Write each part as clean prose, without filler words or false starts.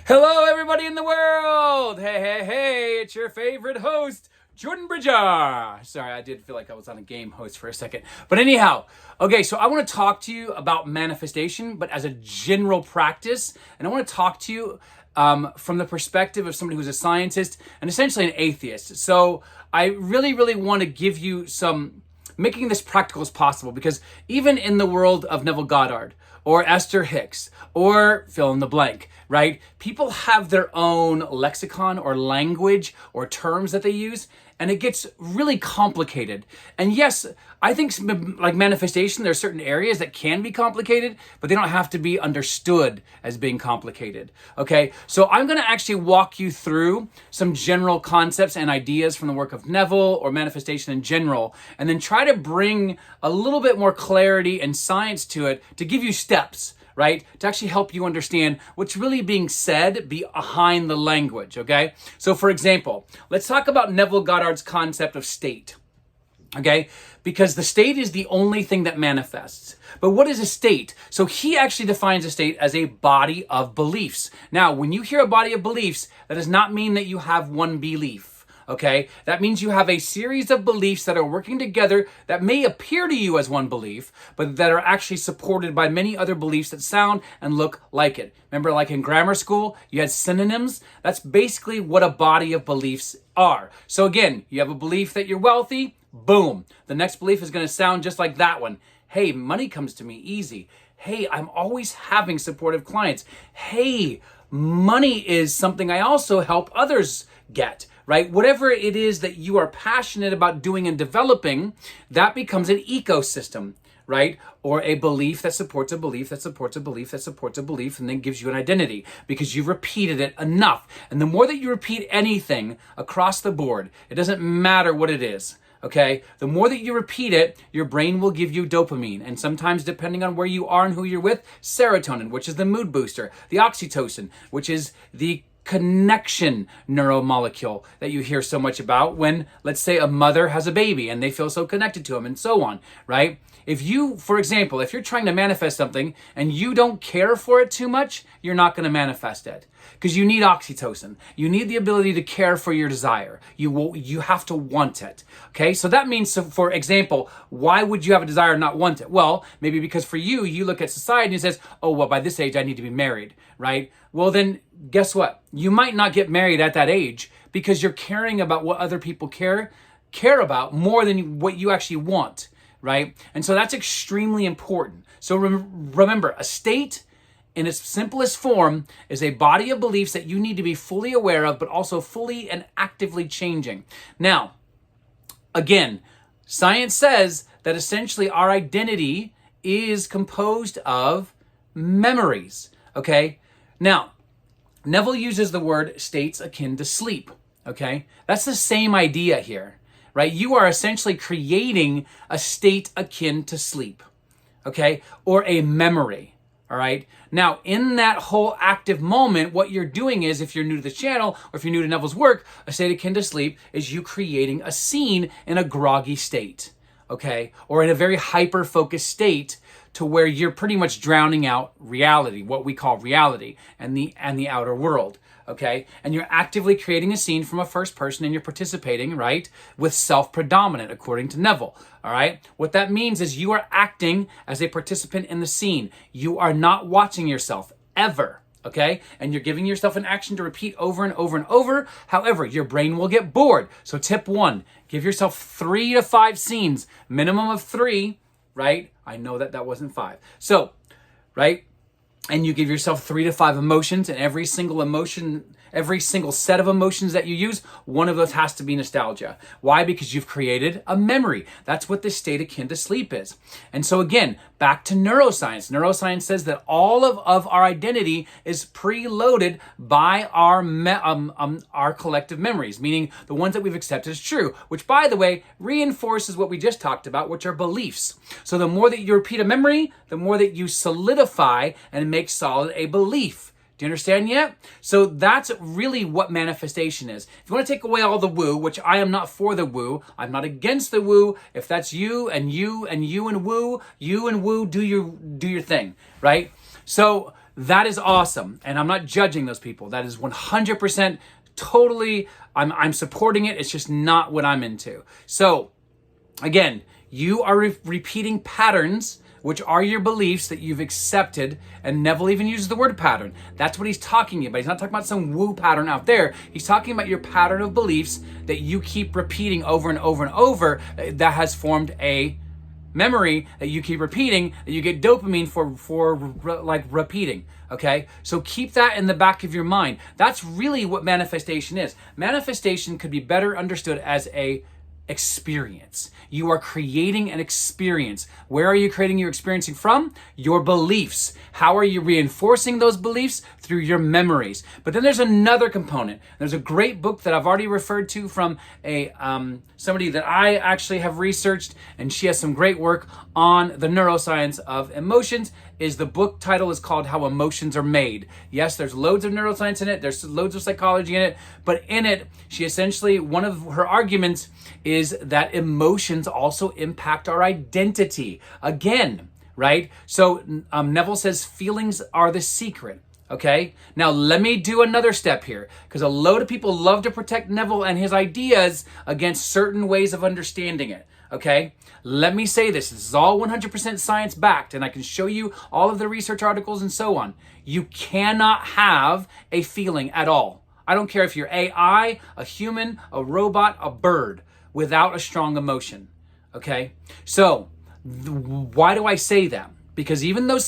Hello, everybody in the world! Hey, it's your favorite host, Jordan Bridger. Sorry, I did feel like I was on a game host for a second. But anyhow, okay, so I want to talk to you about manifestation, but as a general practice. And I want to talk to you from the perspective of somebody who's a scientist and essentially an atheist. So I really want to give you making this practical as possible, because even in the world of Neville Goddard or Esther Hicks or fill in the blank, right? People have their own lexicon or language or terms that they use, and it gets really complicated. And yes, I think like manifestation, there are certain areas that can be complicated, but they don't have to be understood as being complicated. Okay, so I'm going to actually walk you through some general concepts and ideas from the work of Neville or manifestation in general, and then try to bring a little bit more clarity and science to it to give you steps, right? To actually help you understand what's really being said behind the language, okay? So for example, let's talk about Neville Goddard's concept of state, okay? Because the state is the only thing that manifests. But what is a state? So he actually defines a state as a body of beliefs. Now, when you hear a body of beliefs, that does not mean that you have one belief. Okay, that means you have a series of beliefs that are working together that may appear to you as one belief, but that are actually supported by many other beliefs that sound and look like it. Remember, like in grammar school, you had synonyms? That's basically what a body of beliefs are. So again, you have a belief that you're wealthy, boom. The next belief is going to sound just like that one. Hey, money comes to me easy. Hey, I'm always having supportive clients. Hey, money is something I also help others get. Right? Whatever it is that you are passionate about doing and developing, that becomes an ecosystem, right? Or a belief that supports a belief that supports a belief that supports a belief, and then gives you an identity because you've repeated it enough. And the more that you repeat anything across the board, it doesn't matter what it is. Okay, the more that you repeat it, your brain will give you dopamine. And sometimes, depending on where you are and who you're with, serotonin, which is the mood booster, the oxytocin, which is the connection neuromolecule that you hear so much about when, let's say, a mother has a baby and they feel so connected to him and so on, right? If you, for example, if you're trying to manifest something and you don't care for it too much, you're not going to manifest it, because you need oxytocin. You need the ability to care for your desire. You have to want it. Okay, so that means, so for example, why would you have a desire and not want it? Well, maybe because for you, you look at society and it says, oh, well, by this age, I need to be married, right? Well, then guess what? You might not get married at that age because you're caring about what other people care about more than what you actually want, right? And so that's extremely important. So remember, a state in its simplest form is a body of beliefs that you need to be fully aware of, but also fully and actively changing. Now, again, science says that essentially our identity is composed of memories, okay? Now, Neville uses the word states akin to sleep, okay? That's the same idea here, right? You are essentially creating a state akin to sleep, okay? Or a memory, all right? Now, in that whole active moment, what you're doing is, if you're new to the channel or if you're new to Neville's work, a state akin to sleep is you creating a scene in a groggy state, okay? Or in a very hyper-focused state to where you're pretty much drowning out reality, what we call reality, and the outer world, okay? And you're actively creating a scene from a first person, and you're participating, right, with self-predominant, according to Neville, all right? What that means is you are acting as a participant in the scene. You are not watching yourself, ever, okay? And you're giving yourself an action to repeat over and over and over. However, your brain will get bored. So tip 1, give yourself 3 to 5 scenes, minimum of 3, right? I know that wasn't 5. So, right? And you give yourself 3 to 5 emotions, and every single emotion, every single set of emotions that you use, one of those has to be nostalgia. Why? Because you've created a memory. That's what this state akin to sleep is. And so again, back to neuroscience. Neuroscience says that all of our identity is preloaded by our collective memories, meaning the ones that we've accepted as true, which, by the way, reinforces what we just talked about, which are beliefs. So the more that you repeat a memory, the more that you solidify and make solid a belief. Do you understand yet? So that's really what manifestation is. If you want to take away all the woo, which I am not for the woo, I'm not against the woo. If that's you and you and you and woo, do your thing, right? So that is awesome. And I'm not judging those people. That is 100% totally, I'm supporting it. It's just not what I'm into. So again, you are repeating patterns, which are your beliefs that you've accepted. And Neville even uses the word pattern. That's what he's talking about. He's not talking about some woo pattern out there. He's talking about your pattern of beliefs that you keep repeating over and over and over, that has formed a memory that you keep repeating, that you get dopamine for like repeating. Okay, so keep that in the back of your mind. That's really what manifestation is. Manifestation could be better understood as a experience. You are creating an experience. Where are you creating your experiencing from? Your beliefs. How are you reinforcing those beliefs? Through your memories. But then there's another component. There's a great book that I've already referred to from a somebody that I actually have researched, and she has some great work on the neuroscience of emotions. The book title is called How Emotions Are Made. Yes, there's loads of neuroscience in it. There's loads of psychology in it. But in it, she essentially, one of her arguments is that emotions also impact our identity. Again, right? So Neville says feelings are the secret. Okay, now let me do another step here, because a load of people love to protect Neville and his ideas against certain ways of understanding it. Okay, let me say this. This is all 100% science backed, and I can show you all of the research articles and so on. You cannot have a feeling at all. I don't care if you're AI, a human, a robot, a bird, without a strong emotion. Okay, so why do I say that? Because even though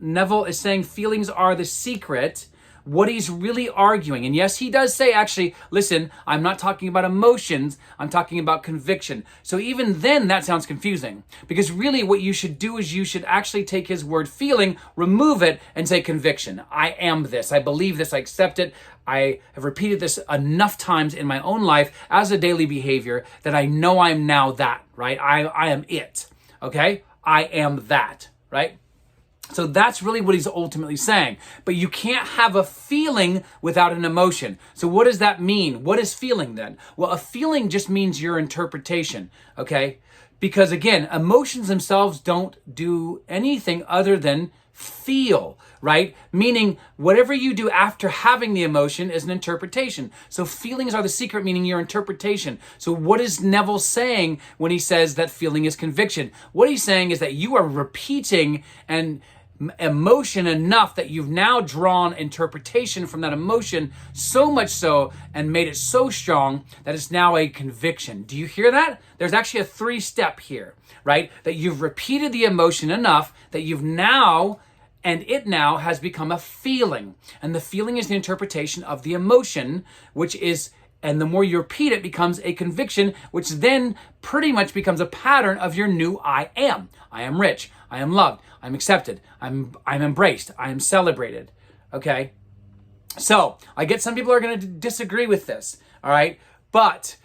Neville is saying feelings are the secret, what he's really arguing, and yes, he does say, actually, listen, I'm not talking about emotions, I'm talking about conviction. So even then, that sounds confusing. Because really what you should do is you should actually take his word feeling, remove it, and say conviction. I am this, I believe this, I accept it. I have repeated this enough times in my own life as a daily behavior that I know I'm now that, right? I am it, okay? I am that, right? So that's really what he's ultimately saying. But you can't have a feeling without an emotion. So what does that mean? What is feeling then? Well, a feeling just means your interpretation, okay? Because again, emotions themselves don't do anything other than feel, right? Meaning whatever you do after having the emotion is an interpretation. So feelings are the secret, meaning your interpretation. So what is Neville saying when he says that feeling is conviction? What he's saying is that you are repeating an emotion enough that you've now drawn interpretation from that emotion, so much so and made it so strong that it's now a conviction. Do you hear that? There's actually a 3-step here, right? That you've repeated the emotion enough that you've now, and it now has become a feeling. And the feeling is the interpretation of the emotion, which is, and the more you repeat it, becomes a conviction, which then pretty much becomes a pattern of your new I am. I am rich. I am loved. I'm accepted. I'm embraced. I am celebrated. Okay? So, I get some people are going to disagree with this. All right? But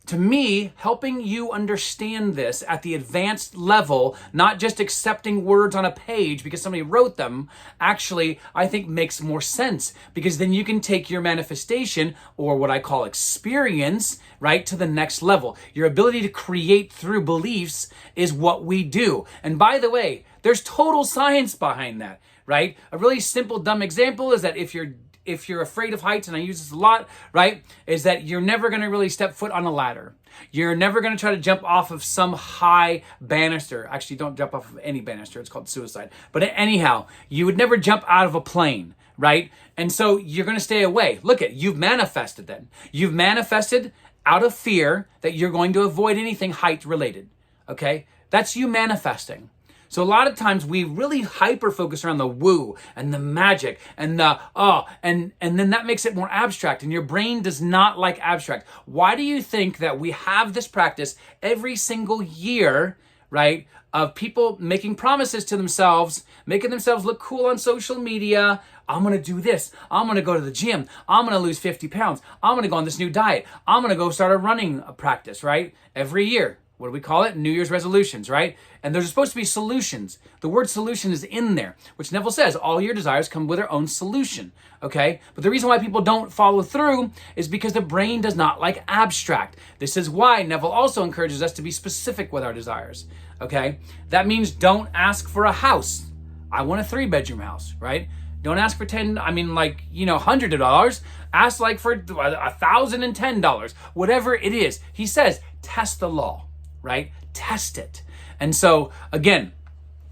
to me, helping you understand this at the advanced level, not just accepting words on a page because somebody wrote them, actually, I think makes more sense, because then you can take your manifestation, or what I call experience, right, to the next level. Your ability to create through beliefs is what we do. And by the way, there's total science behind that, right? A really simple, dumb example is that if you're afraid of heights, and I use this a lot, right, is that you're never going to really step foot on a ladder. You're never going to try to jump off of some high banister. Actually, don't jump off of any banister. It's called suicide. But anyhow, you would never jump out of a plane, right? And so you're going to stay away. Look at, you've manifested then. You've manifested out of fear that you're going to avoid anything height related, okay? That's you manifesting. So a lot of times we really hyper focus around the woo and the magic and the and then that makes it more abstract, and your brain does not like abstract. Why do you think that we have this practice every single year, right, of people making promises to themselves, making themselves look cool on social media? I'm going to do this. I'm going to go to the gym. I'm going to lose 50 pounds. I'm going to go on this new diet. I'm going to go start a running practice, right? Every year. What do we call it? New Year's resolutions, right? And there's supposed to be solutions. The word solution is in there, which Neville says all your desires come with their own solution, okay? But the reason why people don't follow through is because the brain does not like abstract. This is why Neville also encourages us to be specific with our desires, okay? That means don't ask for a house. I want a 3-bedroom house, right? Don't ask for hundreds of dollars. Ask like for $1,010, whatever it is. He says, test the law, right? Test it. And so again,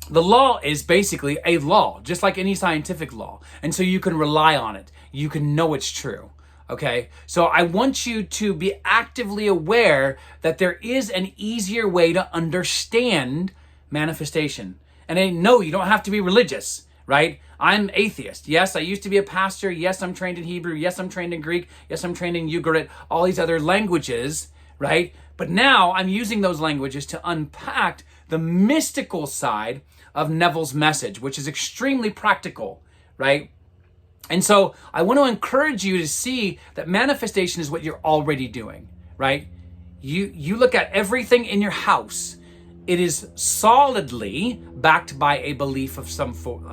the law is basically a law, just like any scientific law. And so you can rely on it. You can know it's true. Okay, so I want you to be actively aware that there is an easier way to understand manifestation. And no, you don't have to be religious, right? I'm atheist. Yes, I used to be a pastor. Yes, I'm trained in Hebrew. Yes, I'm trained in Greek. Yes, I'm trained in Ugaritic, all these other languages, right? But now I'm using those languages to unpack the mystical side of Neville's message, which is extremely practical, right? And so I want to encourage you to see that manifestation is what you're already doing, right? You look at everything in your house. It is solidly backed by a belief of some form,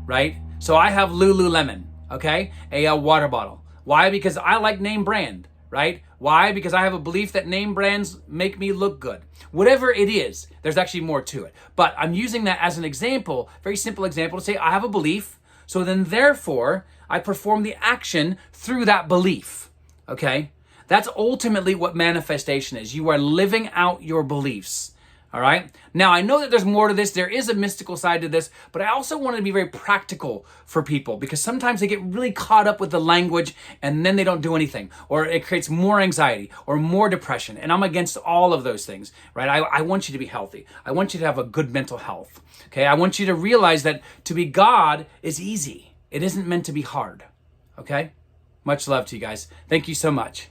right? So I have Lululemon, okay? A water bottle. Why? Because I like name brand, right? Why? Because I have a belief that name brands make me look good. Whatever it is, there's actually more to it. But I'm using that as an example, very simple example, to say I have a belief. So then therefore, I perform the action through that belief, okay? That's ultimately what manifestation is. You are living out your beliefs, all right? Now, I know that there's more to this. There is a mystical side to this, but I also want to be very practical for people because sometimes they get really caught up with the language and then they don't do anything, or it creates more anxiety or more depression. And I'm against all of those things, right? I want you to be healthy. I want you to have a good mental health, okay? I want you to realize that to be God is easy. It isn't meant to be hard, okay? Much love to you guys. Thank you so much.